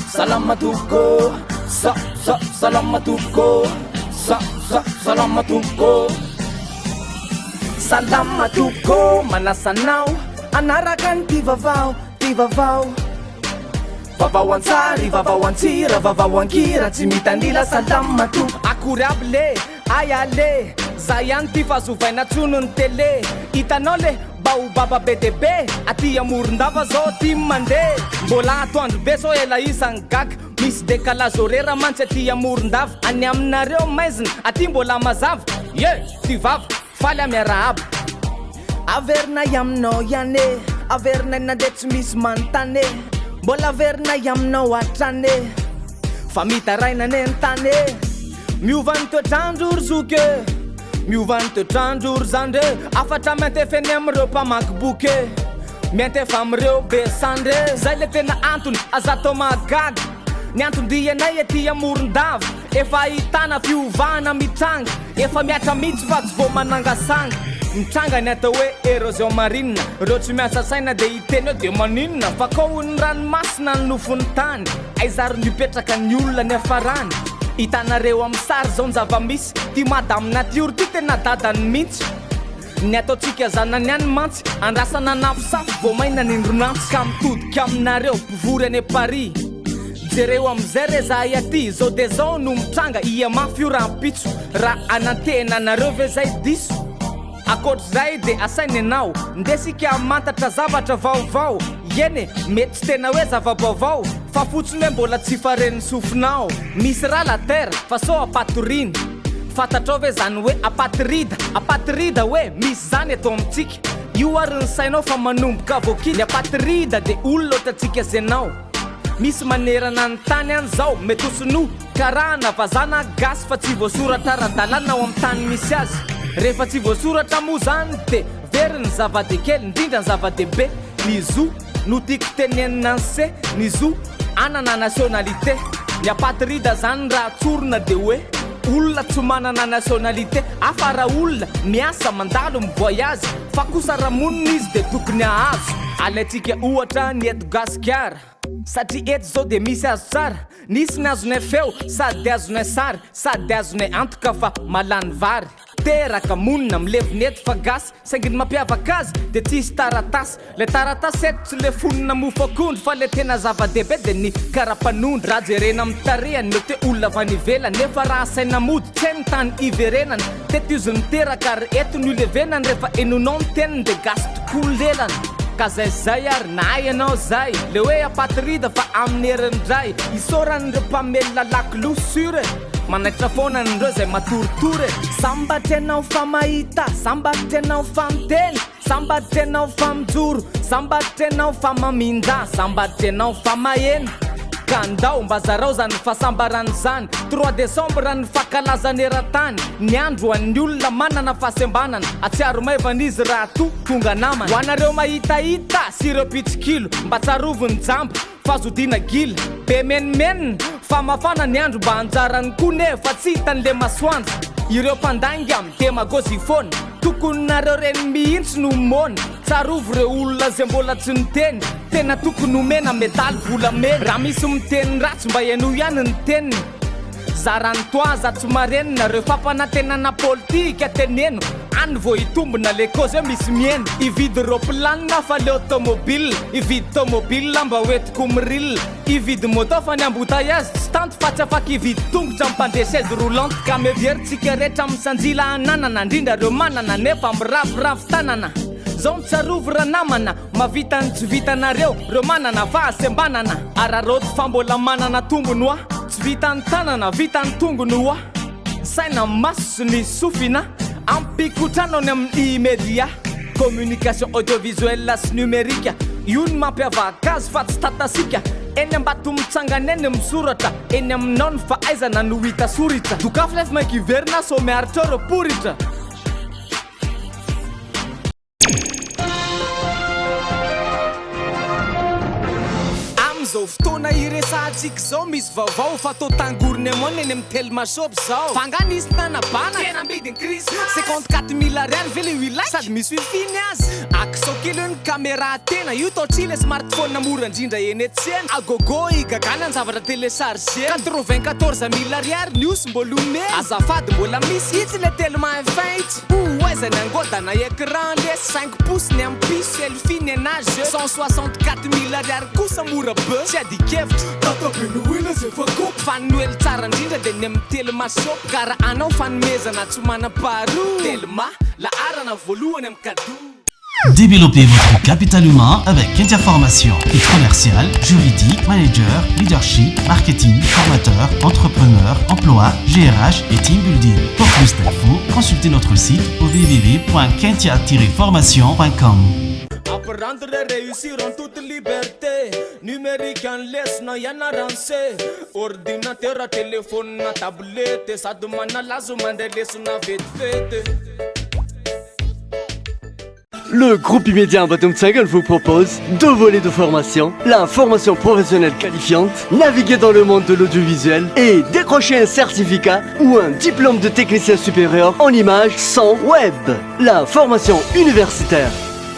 Salamatuko, salamatuko, salamatuko. Salamatuko, manasanao, anarakan ti vaovao, vaovao ansary, vaovao antsira, vaovao ankira, tsy mitandila salamatuko. Akory aby le, ayale, za ihany ty fahazovaina tsonony tele. Hitanao le baobaba be de be, aty Morondava zao ty mande. Mbola atoandro be sao ela isany gaga, misy décalage horaire mantsy aty Morondava. Any aminareo maizina, aty mbola mazava, ty vava faly amiara aby. Averina iaminao ihany e, averina nandeha tsy misy manontany e, mbola averina iaminao hatrany e, fa mitaraina ny tany e. Miova ny toetrandro ry zoky e, miova ny toetrandro ry zandre, afatra miantefany amireo mpamaky boky e, miantefa amireo be sandre. Zay le tena antony azato magaga, ny antondianay ety Morondava, efa ahitana fiovana mitranga, efa miatra mihitsy fa tsy vo manangasanga. Mitranga ny atao hoe érosion marine, reo tsy miasa saina de hiteny eo de maninona, fa koa ny ranomasina ny nofony tany, aizary nipetraka ny olona ny afarany. Hitanareo amin'ny sary zao ny zava-misy, ty madame natiora ty tena dadany mihitsy. Ny ataotsika zanany any mantsy, andrasana nafosafo vo maina ny ndronantsy, ka mitodika aminareo mpivory any Paris. Jereo amizay re zahay aty, zao de zao no mitranga ia mafy io rampitso, raha anantena nareo ve zay diso. Akory zay de asainy anao, ndesika mantatra zavatra vaovao, ene mety tsy tena hoe zava-baovao, fa fotsiny hoe mbola tsy faren'ny sofinao. Misy raha la terre fa so apatoriny, fantatrao ve zany hoe apatrida hoe misy zany eto amitsika. Io ary ny sainao fa manomboka vokily, apatrida de olona ohatratsika zenao. Misy manerana ny tany any zao, mety osino karana vazana gasy fa tsy voasoratra ara-dalana ao amin'ny tany misy azy. Rehefa tsy voasoratra moa zany de very ny zava-dekely, indrindra ny zava-dehibe. Ny zo no tiako tenenina ny se, ny zo anana nationalité. Ny apatrida zany raha tsorona de hoe olona tsy manana nationalité, afa raha olona miasa mandalo mivoyage, fa kosa raha monina izy de tokony ahazo. Alaitsika ohatra ny eto Gasikara, satria eto zao de misy azo tsara, nisy ny azonay feo sady azonay sary, sady azonay antoka fa malany vary. Teraka monina mileviny eto fa gasy, saingy ny mampiavaka azy de tsisy taratasy. Le taratasy eto tsy le fonina mofakondro, fa le tena zava-dehibe de ny karapanondro. Raha jerena amin'ny tarehany mety hoe olona avy any ivelany, nefa raha saina mody tsy hainy tany iverenany. Teto izy niteraka ary eto no ilevenany, rehefa enonao ny teniny de gasy tokoa ny lelany. Ka zay ary na ianao zay, le hoe apatrida fa amin'ny herindray, isoran'ireo mpamelona lakolosy sure, manaitra foana n'ireo zay matoritory. Sambatra ianao fa mahita, sambatra ianao fa miteny, sambatra ianao fa mijoro, sambatra ianao fa maminda, sambatra ianao fa mahena. Ka andao mba zarao zany fahasambarany zany, 3 décembre ny fankalazany eran-tany. Ny andro an'ny olona manana fahasembanana, atsiaro maivan'izy raha tonga namana. Ho anareo mahitahita sy ireo pitsikilo, mba tsaroviny jambo fazodina gila, be menimenina fa mafana ny andro, mba anjarany koa nefa tsy hitan'le masoandro. Ireo mpandangy amin'ny demagozy foana, tokony nareo reny mihitsy no mona, tsarovo reo olona zay mbola tsy niteny, tena tokony omena medaly volamena. Raha misy miteny ratsy mba iano ihany ny teniny, zarany toaza tsy marenina, reo fampanantenana politika teneno, any vo hitombona le kozy hoe misy miena. Ividy roplanina fa le automobile, ividy tomobile mba hoetiko miril, ividy moto fa ny embouteillage tsy tanto fa tsy afaka ividy tongotra mpandeha chaise roulante. Ka meverintsika rehetra amin'ny sanjila ananana, indrindra reo manana nefa miravoravo tanana. Zao mitsarovo raha namana, mavita ny tsy vitanareo, reo manana fahasembanana. Araroty fa mbola manana tombony hoa, tsy vitany tanana, vitany tongony hoa. Saina maso sy ny sofina, ampikotrano ny amin'ny immédiat, communication audiovisuelle sy numérique. Io ny mampiavaka azy fa tsy tatasika, eny ambato mitsangana eny misoratra, eny aminao ny fahaizana no hita soritra. Dokafo lefa maiky iverina so miaritra eo poritra. Am'izao fotoana iresahana Atsika zao misy vaovao fa tô tangorony amony eny amin'ny telmasopy zao fangany isy nanabana tena midiny Christmas 54 000 ariary ve le wilike sady misy wifiny azy akisokely eo ny caméra tena io tôtry le smartphone namorandrindra eny etsena agogo igagany an zavatra téléchargé 94 000 ariary niosy mbolome azafady mbola misy itsy le telma F1 itsy oaiza ny angodana écran le 5 pouces ny ampiso selfie ny anage 164 000 ariary kosa mora be tsy adikevitra tataben'oina zay fa kopy fanoely tsara indrindra de ny amin'ny telmasopy karaha anao fanomezana tsy manam-paharoa telma la arana voalohany amin'ny cadeau. Développez votre capital humain avec Interformation et commercial, juridique, manager, leadership, marketing, formateur, entrepreneur, emploi, GRH et team building. Pour plus d'infos, consultez notre site au www.kentia-formation.com. Apprendre et réussir en toute liberté. Numérique en laisse, non y'en a rancé. Ordinateur, téléphone, tablette. Ça demande à la zoomande, laisse na vite. Le groupe immédiat Batum-Tsagan vous propose 2 volets de formation, la formation professionnelle qualifiante, naviguer dans le monde de l'audiovisuel et décrocher un certificat ou un diplôme de technicien supérieur en images sans web. La formation universitaire,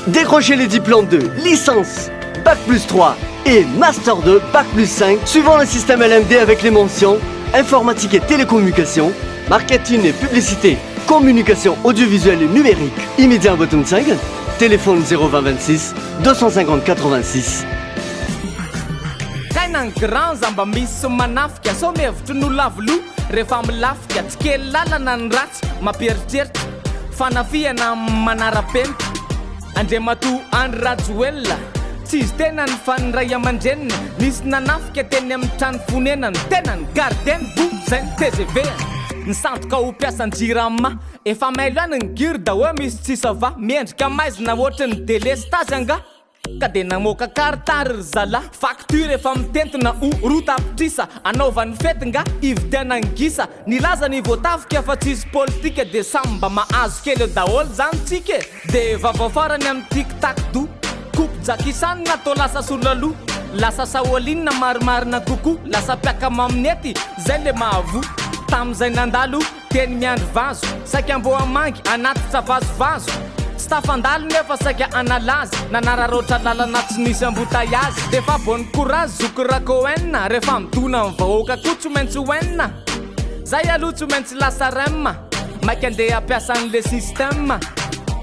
décrocher les diplômes de licence, Bac plus 3 et Master 2, Bac plus 5, suivant le système LMD avec les mentions informatique et télécommunications, marketing et publicité, communication audiovisuelle et numérique. Immédiat Batum-Tsagan, téléphone 02026 250 86. Kainan grand zamba misy manafika so mevitry nolavolo rehefa milafika tsy kely lalana ny ratsy mampieritseritra fanafiana manara-penitra andriamato andry rajoelona tsy izy tena ny faniray aman-drenina nisy nanafika teny amin'ny trano fonenany tena ny gardeny vo zay ny TGV ny sandoka ho mpiasan-jirama efa mailo any ny girda hoe misy tsisa va miendrika maizina ohatry ny délestage anga ka de namoaka karitary ry zala facture efa mitentina rotapitrisa anaovan'ny fety nga ividiana ngisa nilaza ny voatafika fa tsisy politika de samba mahazo kely eo daholo zany tsika de vaovao farany amin'ny tiktak do coupe jakisany natao lasa solalo lasa saolinina marimarina koko lasa piaka maminety zay le mahavo tam'izay nandalo teny miandry vazo saika ambo amangy anaty tsavazovazo tsy tafandalo nefa saika analazy nanararoatra lalana tsy nisy ambotaiazy defa bonne courage zokorako enina rehefa midona amin'ny vahoaka ko tsy maintsy hoenina zay aloha tsy maintsy lasa remma maika andeha ampiasa an'le système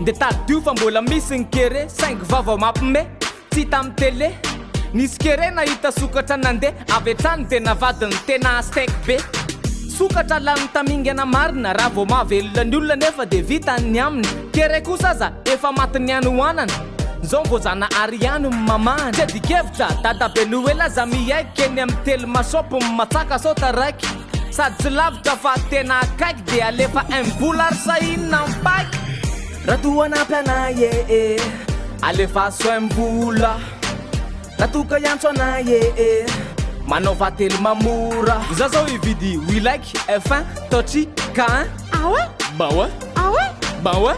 de tadio fa mbola misy ny kere saingy vaovao mampime tsy hita amin'ny télé nisy kere nahita sokatra nandeha avy hatrany de navadiny tena astek be sokatra lany tamingana marina raha vao mahavelona ny olona nefa de vita ny aminy kere kosa aza efa matiny any hoanana zao mivozana ariano mamana tsy adikevitra dadabe noela za miaiky eny amin'ny telmasopy matsaka sota raiky sady tsy lavitra fa tena akaiky de alefa imbola ary sahinina mpaiky raha toanampy anaye alefa so imbola raha toka iantso anaye manova telo mamora za zao ividy wilike F1 totry K1 ah ouais bah ouais ah ouais bah ouais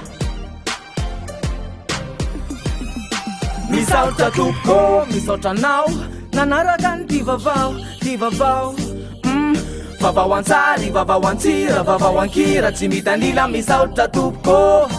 misaotra tompoko misaotra nao nanaraka ny ty vaovao vaovao antsary vaovao antsira vaovao ankira tsy mitanila misaotra tompoko